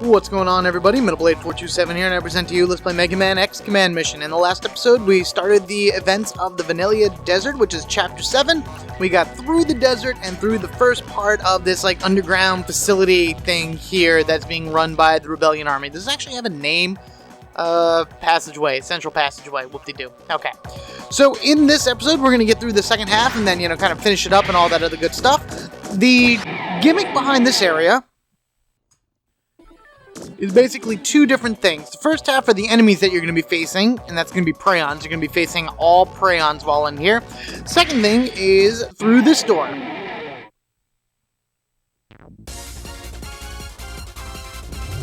What's going on, everybody? MetalBlade427 here, and I present to you Let's Play Megaman X Command Mission. In the last episode, we started the events of the Rebellion Desert, which is Chapter 7. We got through the desert and through the first part of this, underground facility thing here that's being run by the Rebellion Army. Does this actually have a name? Passageway. Central Passageway. Whoop-de-doo. Okay. So, in this episode, we're going to get through the second half and then, kind of finish it up and all that other good stuff. The gimmick behind this area is basically two different things. The first half are the enemies that you're going to be facing, and that's going to be Preyons. You're going to be facing all Preyons while in here. Second thing is through this door.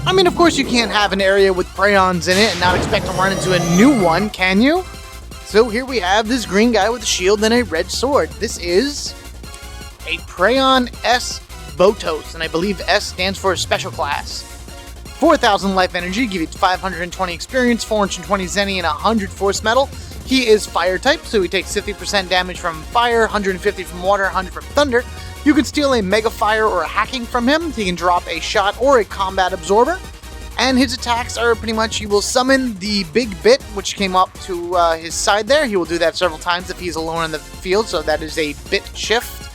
I mean, of course you can't have an area with Preyons in it and not expect to run into a new one, can you? So here we have this green guy with a shield and a red sword. This is a Preyon S Botos, and I believe S stands for Special Class. 4,000 life energy, give you 520 experience, 420 Zenny, and 100 force metal. He is fire type, so he takes 50% damage from fire, 150 from water, 100 from thunder. You can steal a mega fire or a hacking from him. He can drop a shot or a combat absorber. And his attacks are pretty much, he will summon the big bit, which came up to his side there. He will do that several times if he's alone in the field, so that is a bit shift.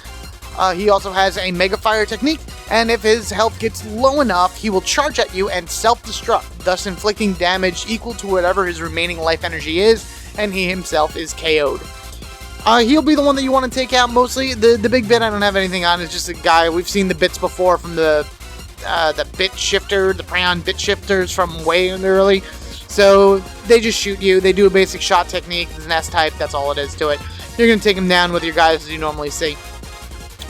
He also has a Mega Fire technique, and if his health gets low enough, he will charge at you and self-destruct, thus inflicting damage equal to whatever his remaining life energy is, and he himself is KO'd. He'll be the one that you want to take out mostly. The big bit I don't have anything on, it's just a guy. We've seen the bits before from the bit shifter, the Preyon bit shifters from way early. So they just shoot you. They do a basic shot technique. It's an S-type, that's all it is to it. You're going to take him down with your guys as you normally see.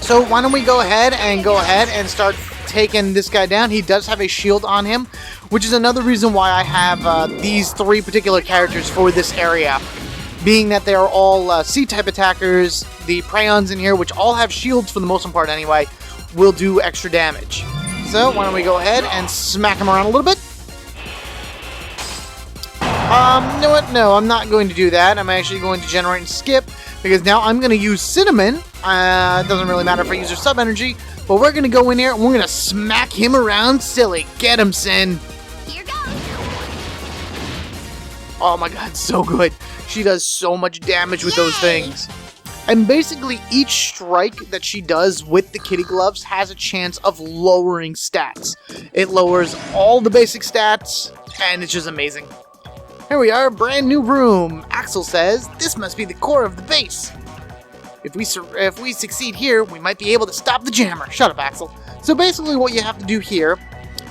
So why don't we go ahead and start taking this guy down. He does have a shield on him, which is another reason why I have these three particular characters for this area. Being that they are all C-type attackers, the Preyons in here, which all have shields for the most part anyway, will do extra damage. So why don't we go ahead and smack him around a little bit. You know what? No, I'm not going to do that. I'm actually going to generate and skip, because now I'm going to use Cinnamon. It doesn't really matter if I use her sub-energy, but we're going to go in here and we're going to smack him around silly. Get him, Sin. Here goes. Oh my god, so good. She does so much damage with those things. And basically each strike that she does with the kitty gloves has a chance of lowering stats. It lowers all the basic stats, and it's just amazing. Here we are, brand new room. Axel says, this must be the core of the base. If we succeed here, we might be able to stop the jammer. Shut up, Axel. So basically what you have to do here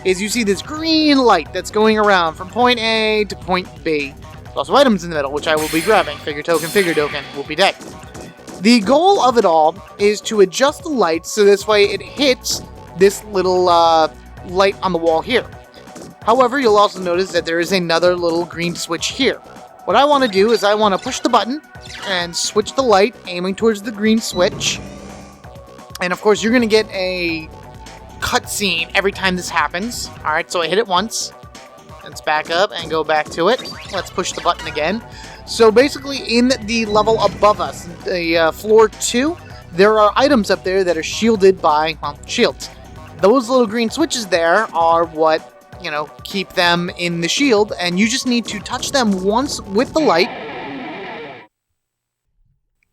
is you see this green light that's going around from point A to point B. There's also items in the middle, which I will be grabbing. Figure token, whoopie deck. The goal of it all is to adjust the light so this way it hits this little light on the wall here. However, you'll also notice that there is another little green switch here. What I want to do is I want to push the button and switch the light, aiming towards the green switch. And of course, you're going to get a cutscene every time this happens. Alright, so I hit it once. Let's back up and go back to it. Let's push the button again. So basically, in the level above us, the floor 2, there are items up there that are shielded by, well, shields. Those little green switches there are what keep them in the shield, and you just need to touch them once with the light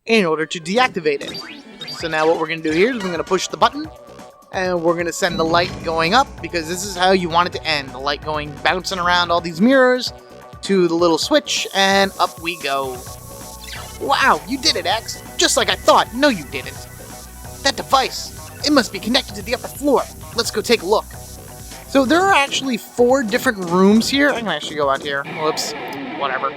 in order to deactivate it. So now what we're going to do here is we're going to push the button, and we're going to send the light going up, because this is how you want it to end. The light going, bouncing around all these mirrors to the little switch, and up we go. Wow, you did it, X! Just like I thought! No, you didn't! That device! It must be connected to the upper floor! Let's go take a look. So there are actually 4 different rooms here. I can actually go out here. Whoops. Whatever.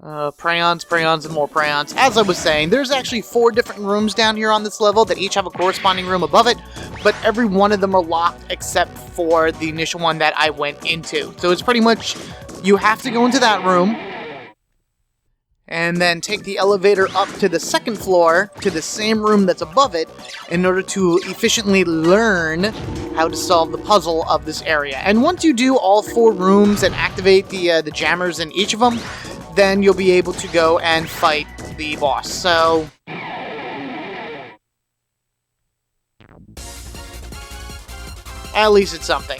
Preyons, and more Preyons. As I was saying, there's actually 4 different rooms down here on this level that each have a corresponding room above it, but every one of them are locked except for the initial one that I went into. So it's pretty much, you have to go into that room, and then take the elevator up to the second floor, to the same room that's above it, in order to efficiently learn how to solve the puzzle of this area. And once you do all 4 rooms and activate the jammers in each of them, then you'll be able to go and fight the boss. So at least it's something.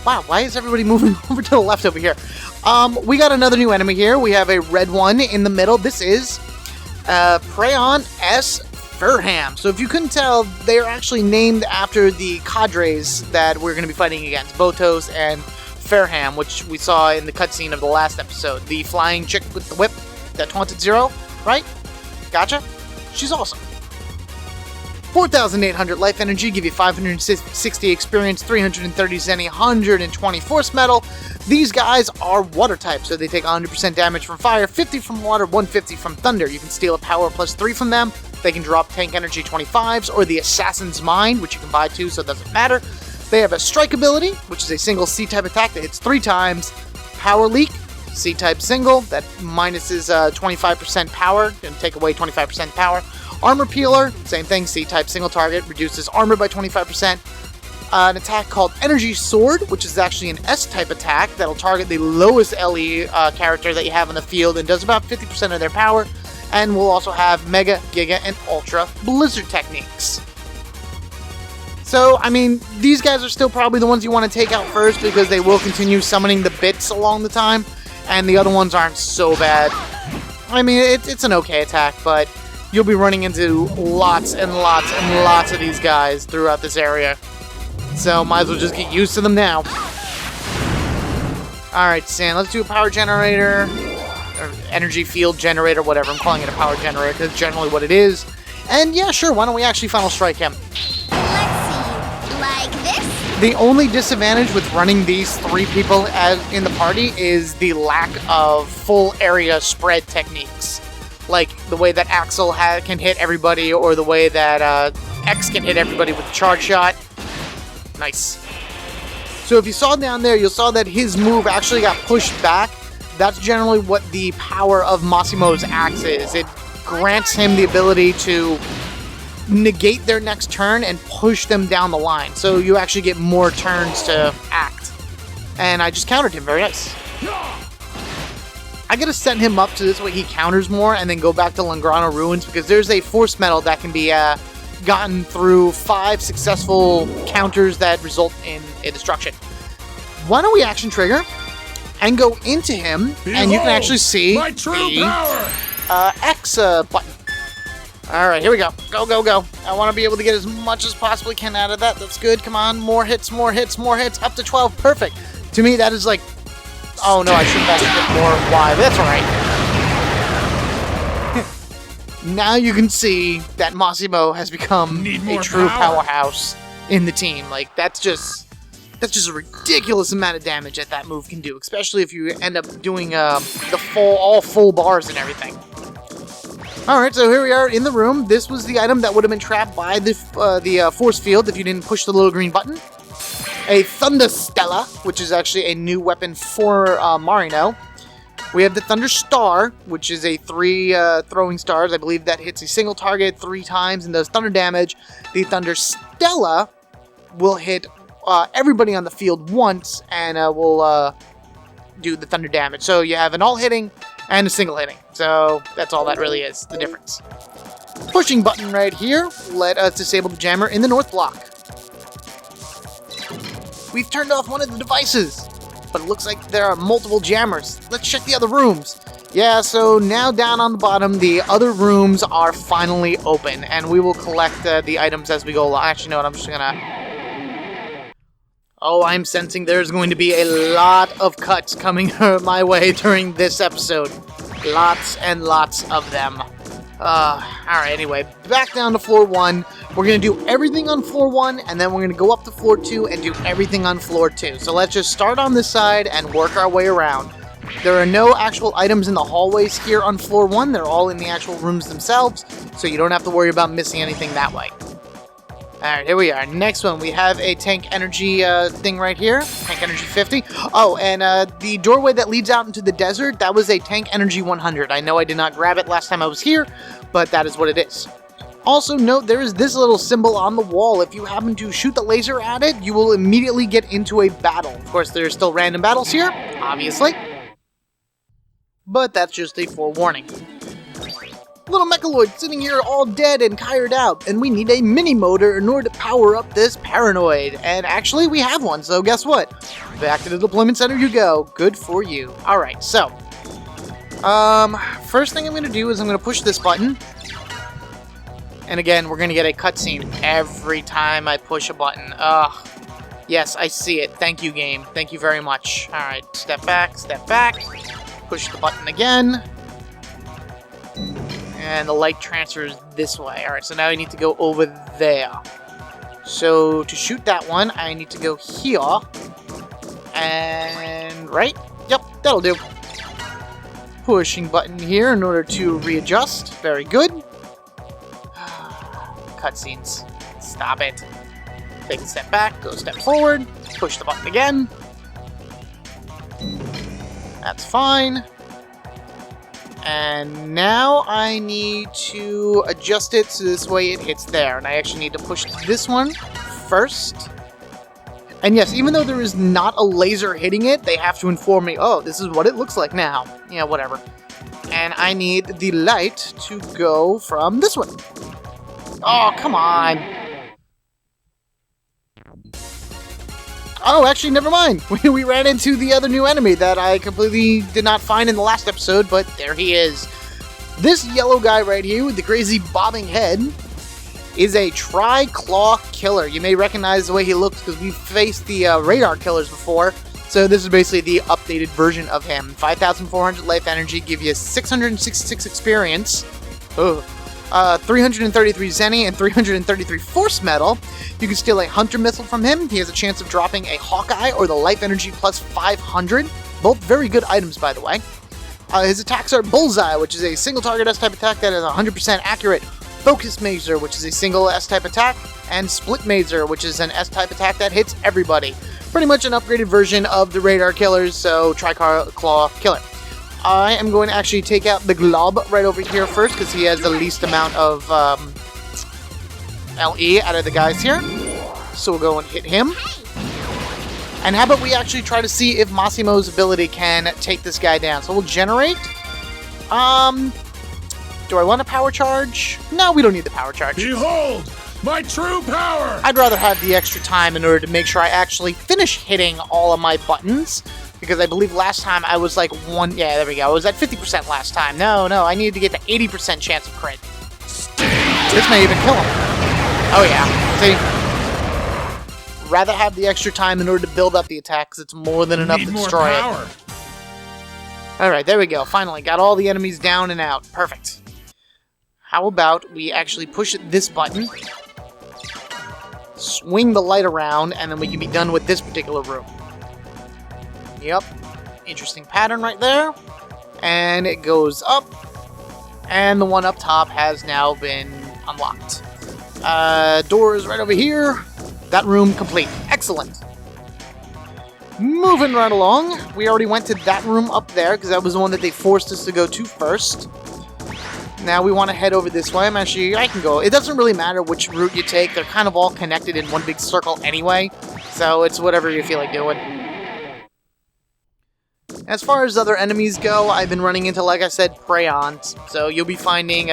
Wow, why is everybody moving over to the left over here? We got another new enemy here. We have a red one in the middle. This is Prayon S. Furham. So if you couldn't tell, they are actually named after the cadres that we're going to be fighting against, Botos and Furham, which we saw in the cutscene of the last episode. The flying chick with the whip that taunted Zero, right? Gotcha. She's awesome. 4,800 life energy, give you 560 experience, 330 zenny, 120 force metal. These guys are water type, so they take 100% damage from fire, 50 from water, 150 from thunder. You can steal a power +3 from them. They can drop tank energy 25s or the Assassin's Mind, which you can buy too, so it doesn't matter. They have a strike ability, which is a single C-type attack that hits 3 times. Power leak, C-type single, that minuses 25% power, and take away 25% power. Armor Peeler, same thing, C-type single target, reduces armor by 25%. An attack called Energy Sword, which is actually an S-type attack that'll target the lowest LE character that you have on the field and does about 50% of their power. And we'll also have Mega, Giga, and Ultra Blizzard techniques. So, I mean, these guys are still probably the ones you want to take out first because they will continue summoning the bits along the time, and the other ones aren't so bad. I mean, it's an okay attack, but you'll be running into lots and lots and lots of these guys throughout this area. So, might as well just get used to them now. Alright, Sam, let's do a power generator, or energy field generator, whatever. I'm calling it a power generator because it's generally what it is. And yeah, sure, why don't we actually Final Strike him? Like this? The only disadvantage with running these 3 people in the party is the lack of full area spread techniques. Like the way that Axel can hit everybody, or the way that X can hit everybody with a charge shot. Nice. So if you saw down there, you saw that his move actually got pushed back. That's generally what the power of Massimo's axe is. It grants him the ability to negate their next turn and push them down the line. So you actually get more turns to act. And I just countered him. Very nice. I gotta set him up so this way he counters more and then go back to Langrana Ruins, because there's a force medal that can be gotten through 5 successful counters that result in a destruction. Why don't we action trigger and go into him, and you can actually see the X button. Alright, here we go. Go, go, go. I want to be able to get as much as possibly can out of that. That's good. Come on. More hits, more hits, more hits. Up to 12. Perfect. To me, that is like... Oh, no, I should have asked more why. That's alright. Now you can see that Massimo has become a true powerhouse in the team. Like, that's just a ridiculous amount of damage that move can do, especially if you end up doing all full bars and everything. Alright, so here we are in the room. This was the item that would have been trapped by the force field if you didn't push the little green button. A Thunder Stella, which is actually a new weapon for Marino. We have the Thunder Star, which is a 3 throwing stars. I believe that hits a single target 3 times and does thunder damage. The Thunder Stella will hit everybody on the field once and will do the thunder damage. So you have an all hitting and a single hitting. So that's all that really is, the difference. Pushing button right here. Let us disable the jammer in the north block. We've turned off one of the devices, but it looks like there are multiple jammers. Let's check the other rooms. Yeah, so now down on the bottom, the other rooms are finally open, and we will collect the items as we go along. Actually, no, I'm just gonna... Oh, I'm sensing there's going to be a lot of cuts coming my way during this episode. Lots and lots of them. Alright, anyway, back down to floor 1. We're going to do everything on floor 1, and then we're going to go up to floor 2 and do everything on floor 2. So let's just start on this side and work our way around. There are no actual items in the hallways here on floor 1. They're all in the actual rooms themselves, so you don't have to worry about missing anything that way. Alright, here we are. Next one, we have a tank energy thing right here. Tank energy 50. Oh, and the doorway that leads out into the desert, that was a tank energy 100. I know I did not grab it last time I was here, but that is what it is. Also note, there is this little symbol on the wall. If you happen to shoot the laser at it, you will immediately get into a battle. Of course, there are still random battles here, obviously. But that's just a forewarning. Little Mechaloid sitting here all dead and tired out, and we need a mini motor in order to power up this Paranoid. And actually, we have one, so guess what? Back to the deployment center you go. Good for you. Alright, so. First thing I'm going to do is I'm going to push this button. And again, we're going to get a cutscene every time I push a button. Ugh. Yes, I see it. Thank you, game. Thank you very much. Alright, step back, push the button again. And the light transfers this way. Alright, so now I need to go over there. So, to shoot that one, I need to go here. And, right? Yep, that'll do. Pushing button here in order to readjust. Very good. Cutscenes. Stop it. Take a step back, go a step forward, push the button again. That's fine. And now I need to adjust it so this way it hits there. And I actually need to push this one first. And yes, even though there is not a laser hitting it, they have to inform me, oh, this is what it looks like now. Yeah, whatever. And I need the light to go from this one. Oh, come on. Oh, actually, never mind. We ran into the other new enemy that I completely did not find in the last episode, but there he is. This yellow guy right here with the crazy bobbing head is a Tri-Claw Killer. You may recognize the way he looks because we've faced the radar killers before. So this is basically the updated version of him. 5,400 life energy, give you 666 experience. 333 Zenny and 333 Force Metal. You can steal a Hunter Missile from him. He has a chance of dropping a Hawkeye or the Life Energy plus 500. Both very good items, by the way. His attacks are Bullseye, which is a single target S-type attack that is 100% accurate. Focus Mazer, which is a single S-type attack. And Split Mazer, which is an S-type attack that hits everybody. Pretty much an upgraded version of the radar killers, so Tri-Claw Killer. I am going to actually take out the Glob right over here first, because he has the least amount of LE out of the guys here. So we'll go and hit him. And how about we actually try to see if Massimo's ability can take this guy down. So we'll generate. Do I want a power charge? No, we don't need the power charge. Behold, my true power! I'd rather have the extra time in order to make sure I actually finish hitting all of my buttons. Because I believe last time I was like yeah, there we go. I was at 50% last time. No, I needed to get to 80% chance of crit. This may even kill him. Oh yeah, see? Rather have the extra time in order to build up the attack, because it's more than enough to destroy it. Alright, there we go. Finally, got all the enemies down and out. Perfect. How about we actually push this button, swing the light around, and then we can be done with this particular room. Yep. Interesting pattern right there. And it goes up. And the one up top has now been unlocked. Doors right over here. That room complete. Excellent. Moving right along. We already went to that room up there because that was the one that they forced us to go to first. Now we want to head over this way. I can go. It doesn't really matter which route you take. They're kind of all connected in one big circle anyway. So it's whatever you feel like doing. As far as other enemies go, I've been running into, like I said, Preyons. So you'll be finding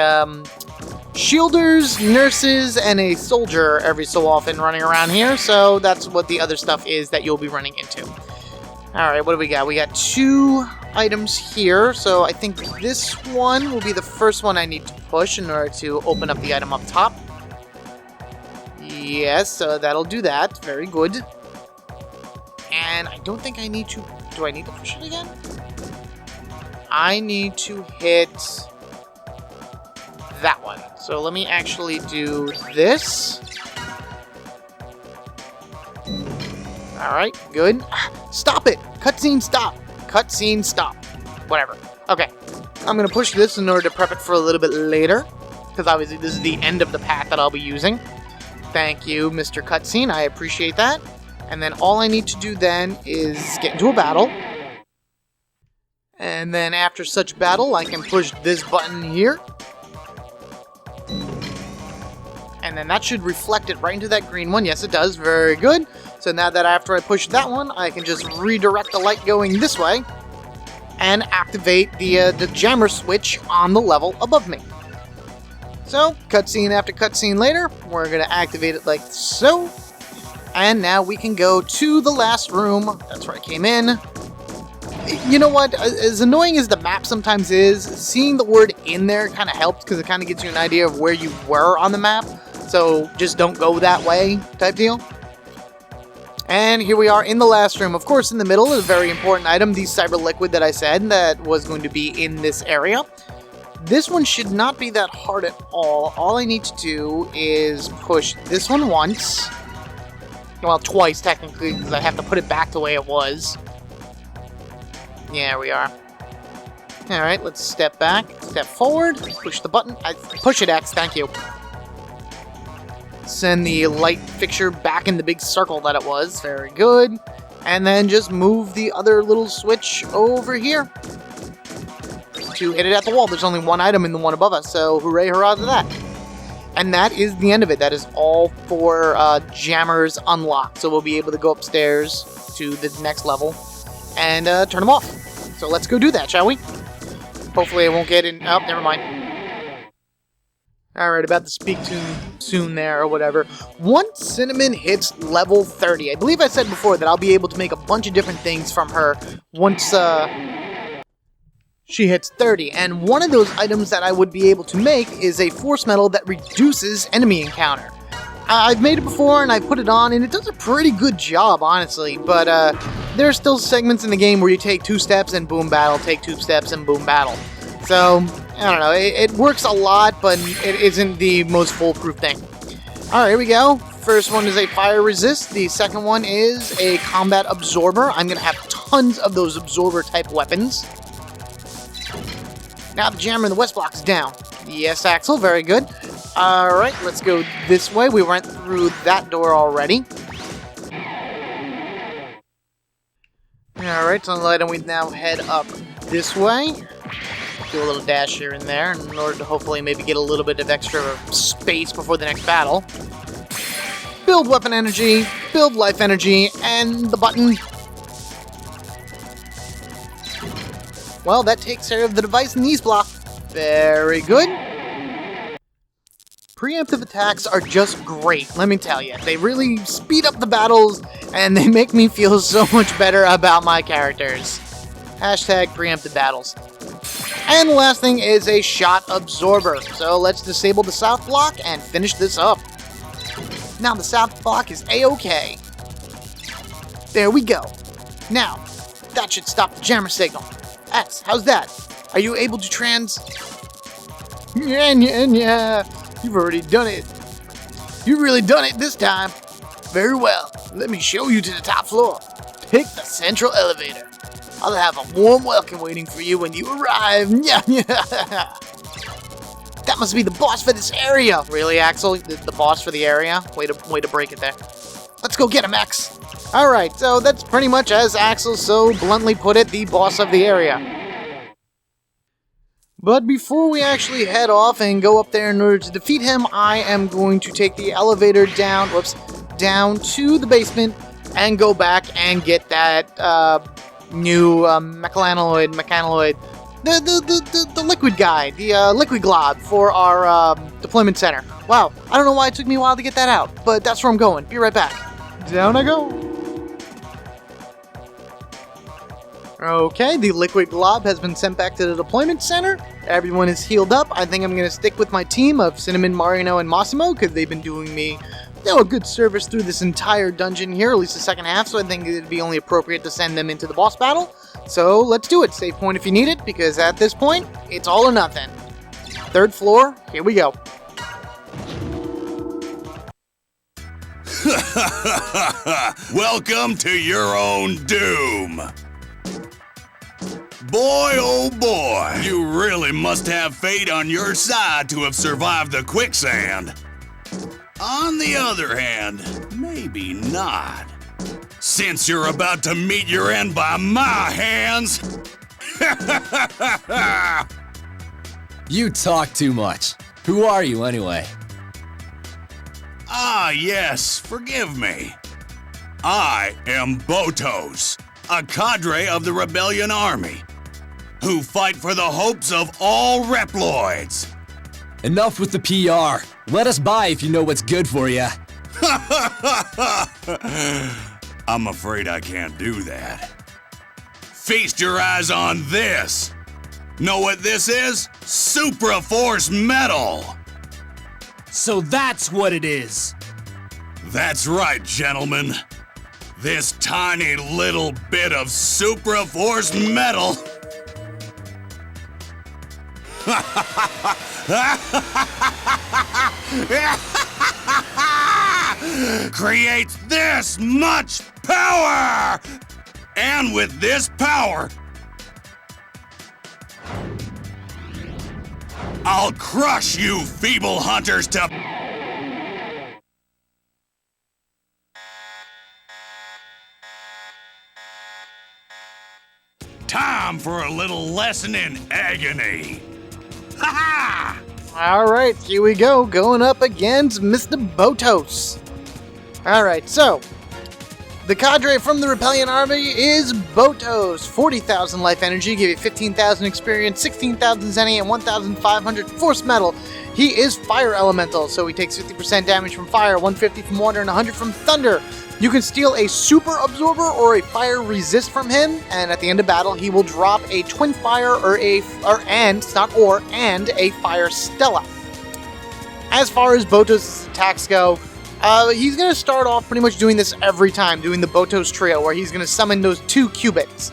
shielders, nurses, and a soldier every so often running around here. So that's what the other stuff is that you'll be running into. Alright, what do we got? We got 2 items here. So I think this one will be the first one I need to push in order to open up the item up top. Yes, so that'll do that. Very good. And I don't think I need to... Do I need to push it again? I need to hit that one. So let me actually do this. Alright, good. Stop it! Cutscene stop! Cutscene stop. Whatever. Okay. I'm going to push this in order to prep it for a little bit later. Because obviously this is the end of the path that I'll be using. Thank you, Mr. Cutscene. I appreciate that. And then all I need to do then is get into a battle. And then after such battle, I can push this button here. And then that should reflect it right into that green one. Yes, it does. Very good. So now that after I push that one, I can just redirect the light going this way. And activate the jammer switch on the level above me. So, cutscene after cutscene later, we're going to activate it like so. And now we can go to the last room. That's where I came in. You know what? As annoying as the map sometimes is, seeing the word in there kind of helps because it kind of gives you an idea of where you were on the map. So, just don't go that way type deal. And here we are in the last room. Of course, in the middle is a very important item, the cyber liquid that I said that was going to be in this area. This one should not be that hard at all. All I need to do is push this one once. Well, twice, technically, because I have to put it back the way it was. Yeah, there we are. Alright, let's step back, step forward, push the button. Push it, X, thank you. Send the light fixture back in the big circle that it was. Very good. And then just move the other little switch over here to hit it at the wall. There's only one item in the one above us, so hooray, hurrah to that. And that is the end of it. That is all 4 jammers unlocked. So we'll be able to go upstairs to the next level and turn them off. So let's go do that, shall we? Hopefully I won't get in... Oh, never mind. Alright, about to speak soon there, or whatever. Once Cinnamon hits level 30, I believe I said before that I'll be able to make a bunch of different things from her once she hits 30. And one of those items that I would be able to make is a force medal that reduces enemy encounter. I've made it before and I put it on and it does a pretty good job, honestly, but there are still segments in the game where you take 2 steps and boom battle, take 2 steps and boom battle. So, I don't know, it works a lot, but it isn't the most foolproof thing. Alright, here we go. First one is a fire resist, the second one is a combat absorber. I'm going to have tons of those absorber type weapons. Now the jammer in the west block is down. Yes, Axel, very good. Alright, let's go this way. We went through that door already. Alright, so then we now head up this way. Do a little dash here and there in order to hopefully maybe get a little bit of extra space before the next battle. Build weapon energy, build life energy, and the button. Well, that takes care of the device and ease block. Very good. Preemptive attacks are just great, let me tell you. They really speed up the battles, and they make me feel so much better about my characters. Hashtag preemptive battles. And the last thing is a shot absorber. So let's disable the south block and finish this up. Now the south block is A-OK. There we go. Now, that should stop the jammer signal. X, how's that? Are you able to Yeah. You've already done it. You've really done it this time. Very well. Let me show you to the top floor. Pick the central elevator. I'll have a warm welcome waiting for you when you arrive. That must be the boss for this area. Really, Axel? The boss for the area? Way to break it there. Let's go get him, X. Alright, so that's pretty much, as Axel so bluntly put it, the boss of the area. But before we actually head off and go up there in order to defeat him, I am going to take the elevator down to the basement and go back and get that new mechanaloid, the liquid guy, the liquid glob for our deployment center. Wow, I don't know why it took me a while to get that out, but that's where I'm going. Be right back. Down I go. Okay, the liquid glob has been sent back to the deployment center. Everyone is healed up. I think I'm going to stick with my team of Cinnamon, Marino, and Massimo because they've been doing me a good service through this entire dungeon here, at least the second half, so I think it'd be only appropriate to send them into the boss battle. So let's do it. Save point if you need it, because at this point, it's all or nothing. 3rd floor, here we go. Welcome to your own doom. Boy, oh boy, you really must have fate on your side to have survived the quicksand. On the other hand, maybe not. Since you're about to meet your end by my hands. You talk too much. Who are you anyway? Ah, yes, forgive me. I am Botos, a cadre of the Rebellion Army, who fight for the hopes of all Reploids. Enough with the PR. Let us buy if you know what's good for you. I'm afraid I can't do that. Feast your eyes on this. Know what this is? Supra Force Metal. So that's what it is. That's right, gentlemen. This tiny little bit of Supra Force Metal creates this much power! And with this power, I'll crush you feeble hunters to... Time for a little lesson in agony. Ha ha! All right, here we go, going up against Mr. Botos. All right, so the cadre from the Rebellion Army is Botos. 40,000 life energy, give you 15,000 experience, 16,000 zenny, and 1,500 force metal. He is fire elemental, so he takes 50% damage from fire, 150 from water, and 100 from thunder. You can steal a super absorber or a fire resist from him, and at the end of battle, he will drop a twin fire and a fire stella. As far as Botos' attacks go, he's going to start off pretty much doing this every time, doing the Botos trio, where he's going to summon those 2 cubits.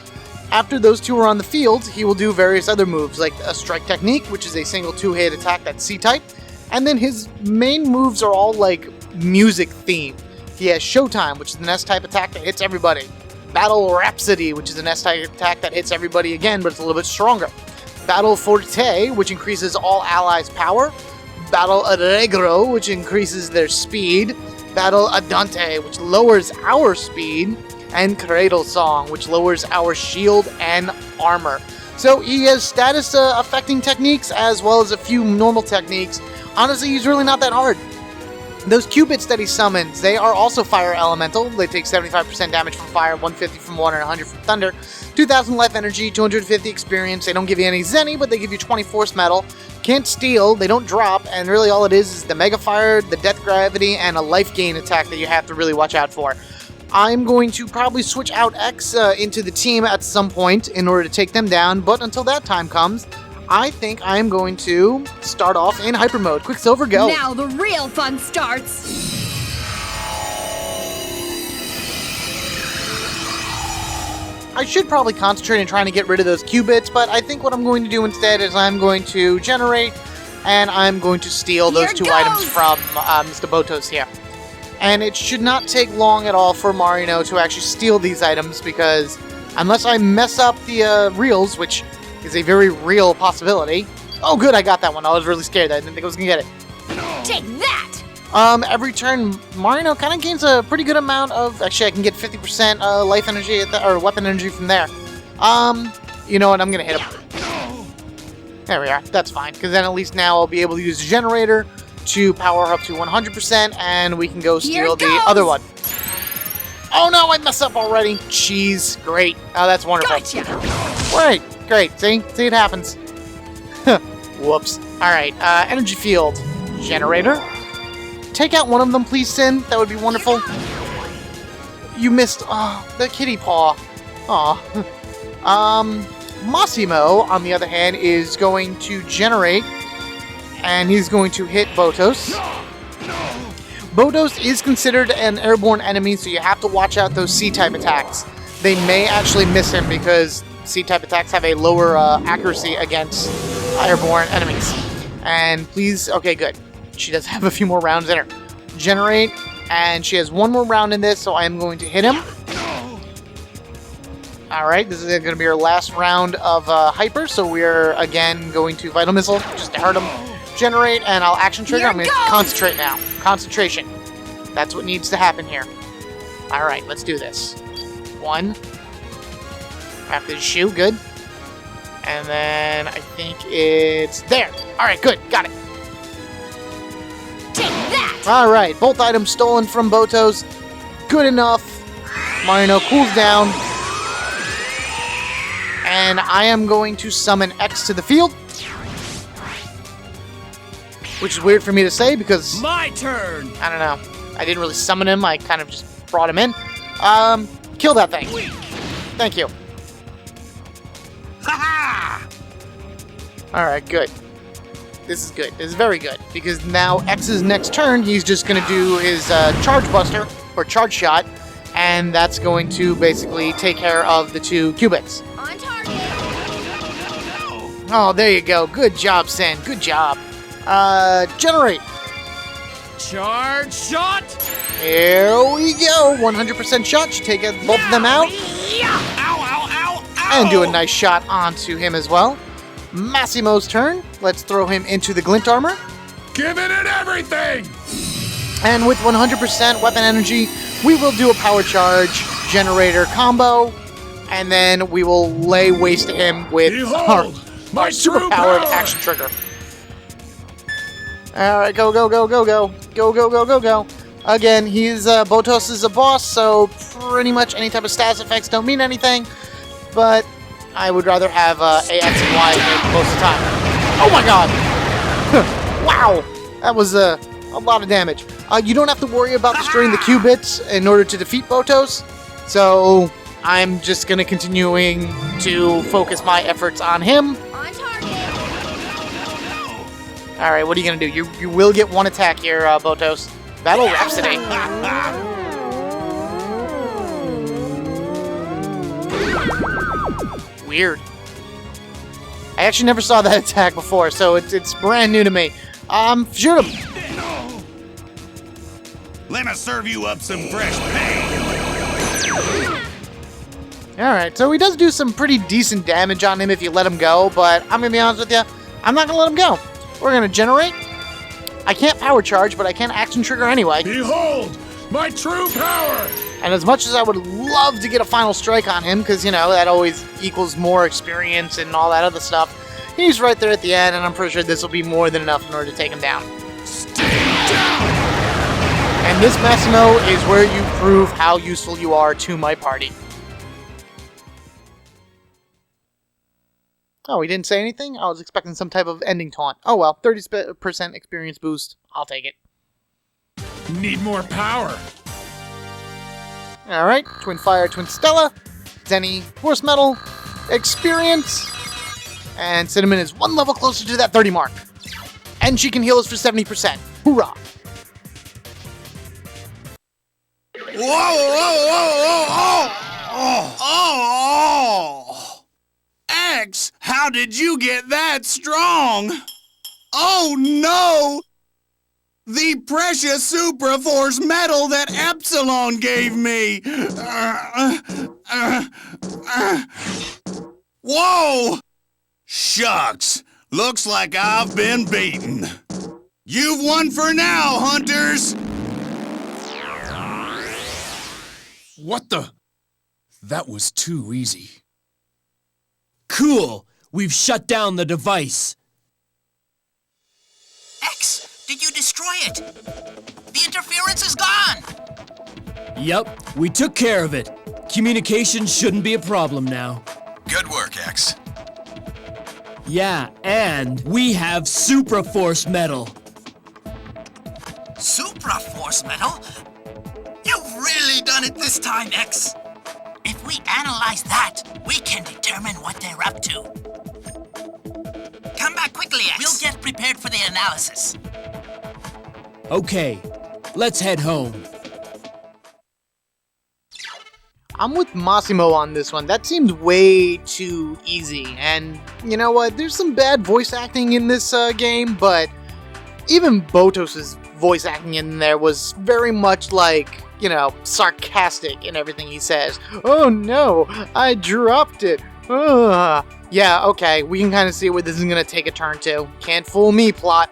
After those 2 are on the field, he will do various other moves, like a strike technique, which is a single 2-hit attack that's C-type, and then his main moves are all like music themed. He has Showtime, which is an S-type attack that hits everybody. Battle Rhapsody, which is an S-type attack that hits everybody again, but it's a little bit stronger. Battle Forte, which increases all allies' power. Battle Allegro, which increases their speed. Battle Andante, which lowers our speed. And Cradle Song, which lowers our shield and armor. So he has status affecting techniques as well as a few normal techniques. Honestly, he's really not that hard. Those cubits that he summons, they are also fire elemental. They take 75% damage from fire, 150 from water, and 100 from thunder. 2,000 life energy, 250 experience. They don't give you any zenny, but they give you 20 force metal. Can't steal, they don't drop, and really all it is the mega fire, the death gravity, and a life gain attack that you have to really watch out for. I'm going to probably switch out X into the team at some point in order to take them down, but until that time comes, I think I'm going to start off in hyper mode. Quicksilver, go! Now the real fun starts! I should probably concentrate on trying to get rid of those cubits, but I think what I'm going to do instead is I'm going to generate, and I'm going to steal those 2 items from Mr. Botos here. And it should not take long at all for Marino to actually steal these items, because unless I mess up the reels, which is a very real possibility. Oh good, I got that one. I was really scared. I didn't think I was going to get it. Take that! Every turn, Marino kind of gains a pretty good amount of... Actually, I can get 50% life energy, or weapon energy from there. You know what, I'm going to hit him. There we are. That's fine, because then at least now I'll be able to use the generator to power up to 100%, and we can go steal the other one. Oh no, I messed up already. Jeez, great. Oh, that's wonderful. Gotcha. Great. See it happens. Whoops. All right, energy field generator. Take out one of them, please, Sin. That would be wonderful. You missed. Oh, the kitty paw. Aw. Massimo, on the other hand, is going to generate. And he's going to hit Botos. Botos is considered an airborne enemy, so you have to watch out those C-type attacks. They may actually miss him because C-type attacks have a lower accuracy against airborne enemies. And please, okay, good. She does have a few more rounds in her. Generate, and she has 1 more round in this, so I am going to hit him. Alright, this is going to be our last round of Hyper, so we're again going to Vital Missile just to hurt him. Generate, and I'll action trigger. I'm going to concentrate now. Concentration. That's what needs to happen here. Alright, let's do this. 1. After the shoe, good. And then I think it's there. Alright, good. Got it. Take that! Alright, both items stolen from Botos. Good enough. Marino cools down. And I am going to summon X to the field. which is weird for me to say because, My turn! I don't know, I didn't really summon him, I kind of just brought him in. Kill that thing. Thank you. Ha Alright, good. This is good. This is very good, because now X's next turn, he's just going to do his Charge Buster, or Charge Shot, and that's going to basically take care of the 2 qubits. On target. Oh, there you go. Good job, Sen. Good job. Generate. Charge shot! Here we go. 100% shot. Should take both of them out. And do a nice shot onto him as well. Massimo's turn. Let's throw him into the Glint Armor. Giving it everything! And with 100% weapon energy, we will do a Power Charge Generator combo. And then we will lay waste to him with Behold, my our true superpowered power! action trigger. Alright, go, go, go, go, go. Go, go, go, go, go. Again, Botos is a boss, so pretty much any type of status effects don't mean anything. But I would rather have AX and Y most of the time. Oh my god! Wow! That was a lot of damage. You don't have to worry about destroying the qubits in order to defeat Botos. So I'm just going to continuing to focus my efforts on him. On target. Alright, what are you going to do? You will get one attack here, Botos. Battle Rhapsody. Weird. I actually never saw that attack before, so it's brand new to me. Shoot him! Let me serve you up some fresh pain. Alright, so he does do some pretty decent damage on him if you let him go, but I'm gonna be honest with you, I'm not gonna let him go. We're gonna generate. I can't power charge, but I can action trigger anyway. Behold, my true power! And as much as I would love to get a final strike on him, because, you know, that always equals more experience and all that other stuff, he's right there at the end, and I'm pretty sure this will be more than enough in order to take him down. And this Massimo is where you prove how useful you are to my party. Oh, he didn't say anything? I was expecting some type of ending taunt. Oh well, 30% experience boost. I'll take it. Need more power. Alright, Twin Fire, Twin Stella, Zenny, Force Metal, Experience, and Cinnamon is 1 level closer to that 30 mark. And she can heal us for 70%. Hoorah! Whoa, whoa, whoa, whoa, oh, oh, oh. X, how did you get that strong? Oh no! The precious Super Force medal that Epsilon gave me! Whoa! Shucks, looks like I've been beaten. You've won for now, hunters! What the? That was too easy. Cool! We've shut down the device. X, did you destroy it? The interference is gone! Yep, we took care of it. Communication shouldn't be a problem now. Good work, X. Yeah, and we have Supra Force Metal. Supra Force Metal? You've really done it this time, X! If we analyze that, we can determine what they're up to. Come back quickly, X. We'll get prepared for the analysis. Okay, let's head home. I'm with Massimo on this one. That seemed way too easy. And you know what? There's some bad voice acting in this game, but even Botos' voice acting in there was very much like, you know, sarcastic in everything he says. Oh no, I dropped it. Ugh. Yeah, okay, we can kind of see where this is going to take a turn to. Can't fool me, plot.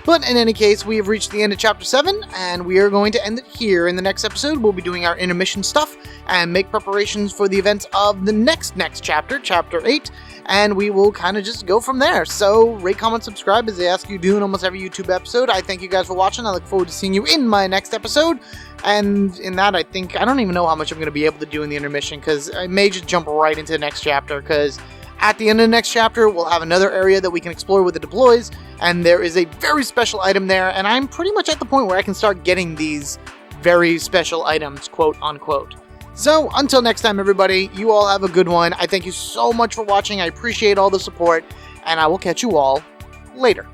But in any case, we have reached the end of Chapter 7, and we are going to end it here. In the next episode, we'll be doing our intermission stuff and make preparations for the events of the next chapter, Chapter 8, and we will kind of just go from there. So, rate, comment, subscribe, as I ask you to do in almost every YouTube episode. I thank you guys for watching. I look forward to seeing you in my next episode. And in that, I don't even know how much I'm going to be able to do in the intermission, because I may just jump right into the next chapter, because At the end of the next chapter, we'll have another area that we can explore with the deploys, and there is a very special item there, and I'm pretty much at the point where I can start getting these very special items, quote unquote. So, until next time, everybody, you all have a good one. I thank you so much for watching. I appreciate all the support, and I will catch you all later.